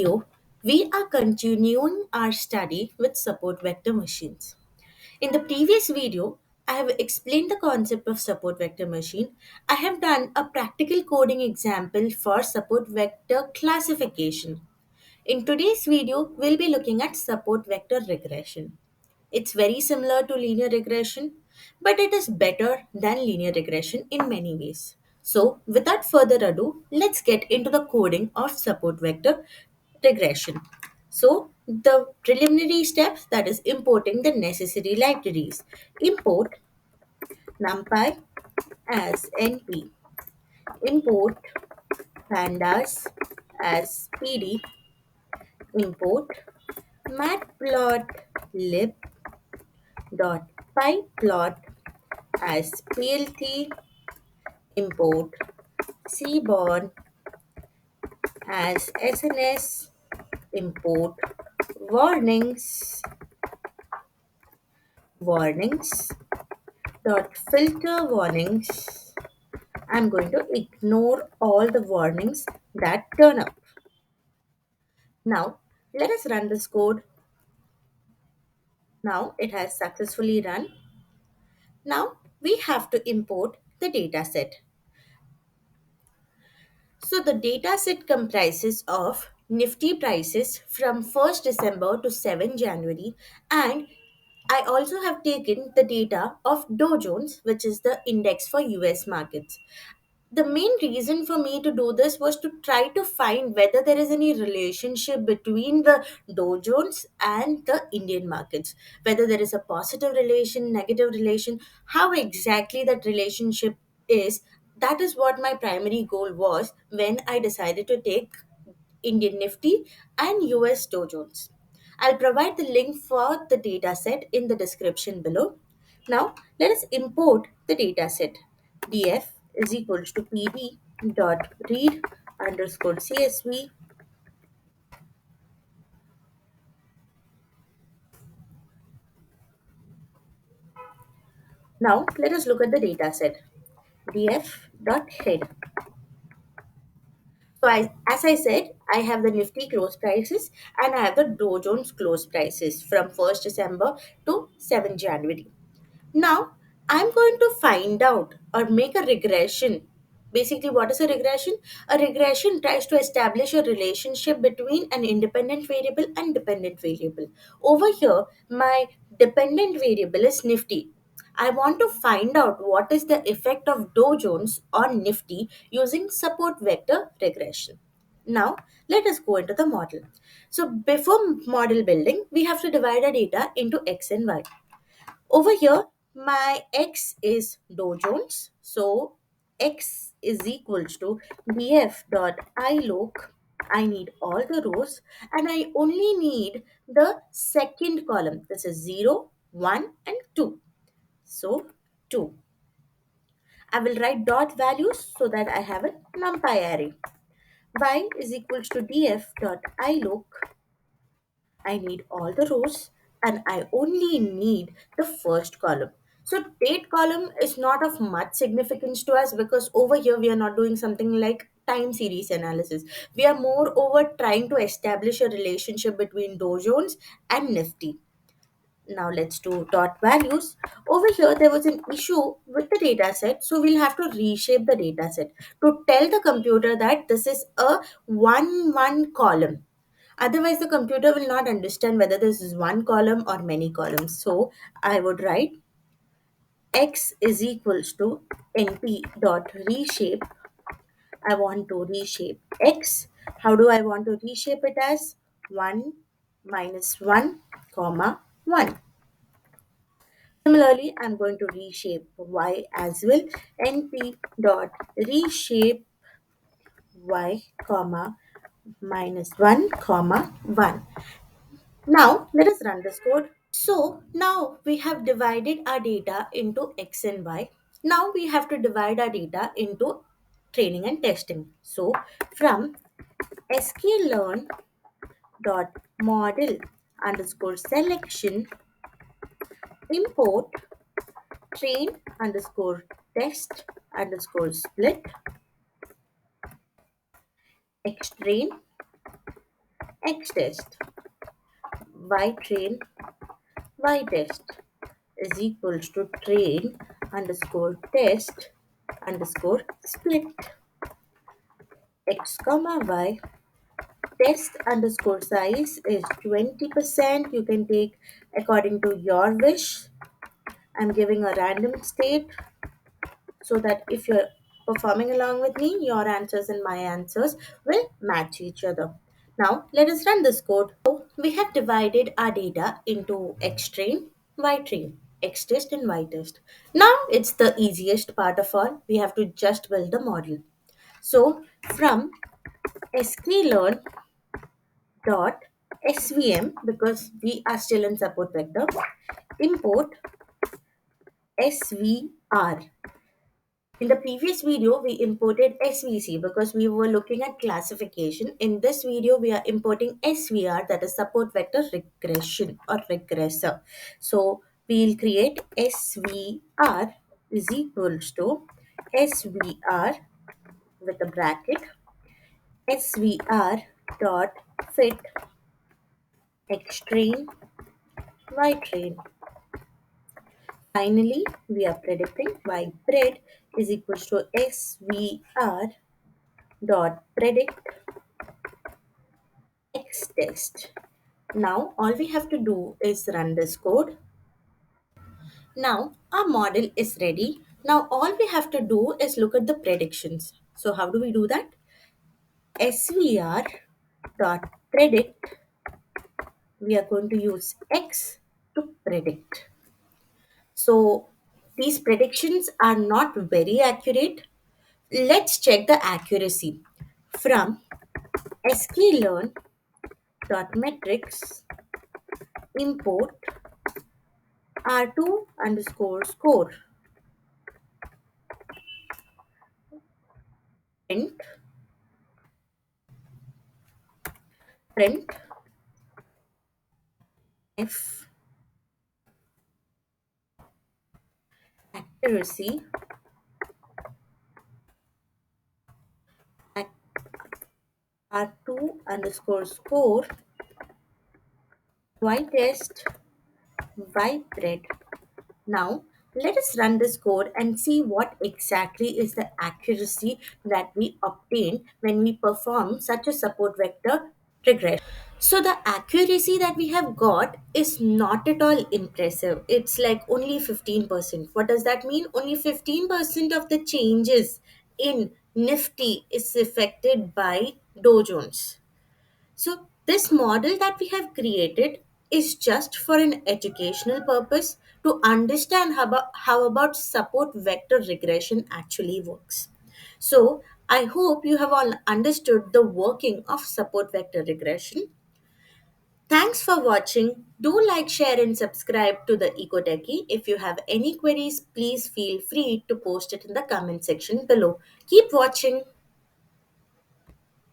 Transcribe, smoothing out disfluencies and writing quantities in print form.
Video, we are continuing our study with support vector machines. In the previous video, I have explained the concept of support vector machine. I have done a practical coding example for support vector classification. In today's video, we'll be looking at support vector regression. It's very similar to linear regression, but it is better than linear regression in many ways. So, without further ado, let's get into the coding of support vector regression. So, the preliminary steps, that is importing the necessary libraries. Import numpy as np, import pandas as pd, import matplotlib dot pyplot as plt, import cborn as sns, import warnings dot filter warnings. I'm going to ignore all the warnings that turn up. Now let us run this code. Now it has successfully run. Now we have to import the data set. So the data set comprises of Nifty prices from 1st December to 7 January, and I also have taken the data of Dow Jones, which is the index for US markets. The main reason for me to do this was to try to find whether there is any relationship between the Dow Jones and the Indian markets, whether there is a positive relation, negative relation, how exactly that relationship is. That is what my primary goal was when I decided to take Indian Nifty and US Dow Jones. I'll provide the link for the dataset in the description below. Now, let us import the dataset. df is equals to pd dot read underscore csv. Now, let us look at the dataset. df dot head. So, as I said, I have the Nifty close prices and I have the Dow Jones close prices from 1st December to 7th January. Now, I'm going to find out or make a regression. Basically, what is a regression? A regression tries to establish a relationship between an independent variable and dependent variable. Over here, my dependent variable is Nifty. I want to find out what is the effect of Dow Jones on Nifty using support vector regression. Now, let us go into the model. So, before model building, we have to divide our data into X and Y. Over here, my X is Dow Jones. So X is equals to df dot iloc. I need all the rows and I only need the second column. This is 0, 1 and 2. So 2. I will write dot values so that I have a numpy array. Y is equals to df dot iloc. I need all the rows and I only need the first column. So date column is not of much significance to us because over here we are not doing something like time series analysis. We are more over trying to establish a relationship between Dow Jones and Nifty. Now let's do dot values. Over here there was an issue with the data set, so we'll have to reshape the data set to tell the computer that this is a one column. Otherwise, the computer will not understand whether this is one column or many columns. So I would write x is equals to np dot reshape. I want to reshape x. How do I want to reshape it as 1 minus 1 comma 1. Similarly, I'm going to reshape y as well. np dot reshape y comma minus 1 comma 1. Now let us run this code. So now we have divided our data into X and Y. Now we have to divide our data into training and testing. So from sklearn dot model underscore selection, import train underscore test underscore split, xtrain X test, Y train, Y test is equals to train underscore test underscore split. X comma Y test underscore size is 20%. You can take according to your wish. I'm giving a random state so that if you're performing along with me, your answers and my answers will match each other. Now, let us run this code. So, we have divided our data into X train, Y train, X test, and Y test. Now, it's the easiest part of all. We have to just build the model. So, from sklearn dot svm, because we are still in support vector, import svr. In the previous video, we imported SVC because we were looking at classification. In this video, we are importing SVR, that is Support Vector Regression or Regressor. So we'll create SVR is equals to SVR with a bracket SVR dot fit X train Y train. Finally, we are predicting Y pred is equals to SVR dot predict X test. Now all we have to do is run this code. Now our model is ready. Now all we have to do is look at the predictions. So how do we do that? SVR dot predict. We are going to use X to predict. So these predictions are not very accurate. Let's check the accuracy from sklearn dot metrics import r2 underscore score print print f accuracy at r2 underscore score y test y thread. Now let us run this code and see what exactly is the accuracy that we obtain when we perform such a support vector regression. So the accuracy that we have got is not at all impressive. It's like only 15%. What does that mean? Only 15% of the changes in Nifty is affected by Dow Jones. So this model that we have created is just for an educational purpose to understand how about support vector regression actually works. So I hope you have all understood the working of support vector regression. Thanks for watching. Do like, share, and subscribe to the EcoTechie. If you have any queries, please feel free to post it in the comment section below. Keep watching.